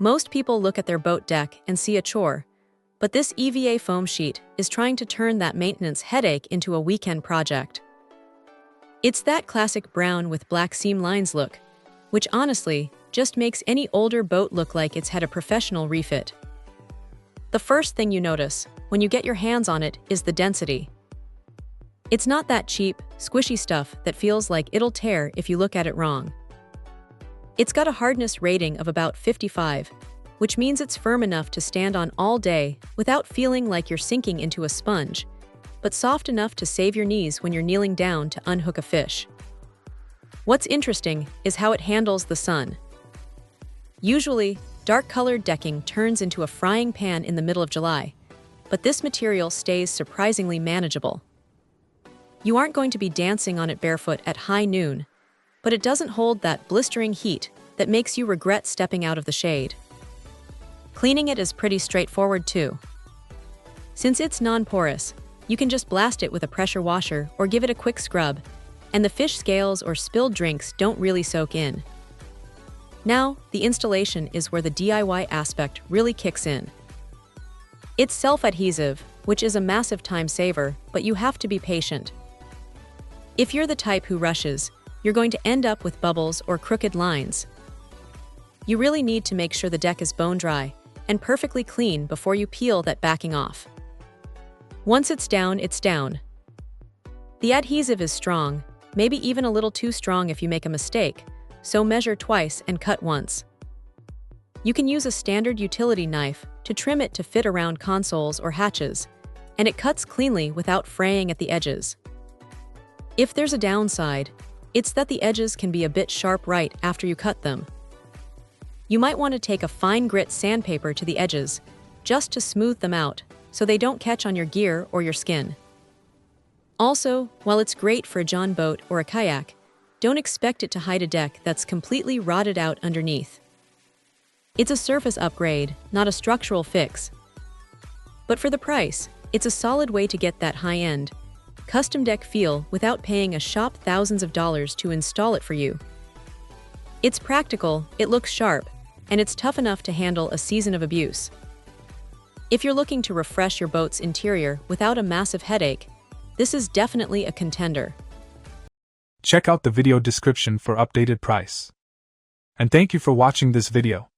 Most people look at their boat deck and see a chore, but this EVA foam sheet is trying to turn that maintenance headache into a weekend project. It's that classic brown with black seam lines look, which honestly just makes any older boat look like it's had a professional refit. The first thing you notice when you get your hands on it is the density. It's not that cheap, squishy stuff that feels like it'll tear if you look at it wrong. It's got a hardness rating of about 55, which means it's firm enough to stand on all day without feeling like you're sinking into a sponge, but soft enough to save your knees when you're kneeling down to unhook a fish. What's interesting is how it handles the sun. Usually, dark-colored decking turns into a frying pan in the middle of July, but this material stays surprisingly manageable. You aren't going to be dancing on it barefoot at high noon, but it doesn't hold that blistering heat that makes you regret stepping out of the shade. Cleaning it is pretty straightforward too. Since it's non-porous, you can just blast it with a pressure washer or give it a quick scrub, and the fish scales or spilled drinks don't really soak in. Now, the installation is where the DIY aspect really kicks in. It's self-adhesive, which is a massive time saver, but you have to be patient. If you're the type who rushes, you're going to end up with bubbles or crooked lines. You really need to make sure the deck is bone dry and perfectly clean before you peel that backing off. Once it's down, it's down. The adhesive is strong, maybe even a little too strong if you make a mistake, so measure twice and cut once. You can use a standard utility knife to trim it to fit around consoles or hatches, and it cuts cleanly without fraying at the edges. If there's a downside, it's that the edges can be a bit sharp right after you cut them. You might want to take a fine grit sandpaper to the edges, just to smooth them out, so they don't catch on your gear or your skin. Also, while it's great for a John boat or a kayak, don't expect it to hide a deck that's completely rotted out underneath. It's a surface upgrade, not a structural fix. But for the price, it's a solid way to get that high-end, custom deck feel without paying a shop thousands of dollars to install it for you. It's practical, it looks sharp, and it's tough enough to handle a season of abuse. If you're looking to refresh your boat's interior without a massive headache, this is definitely a contender. Check out the video description for updated price. And thank you for watching this video.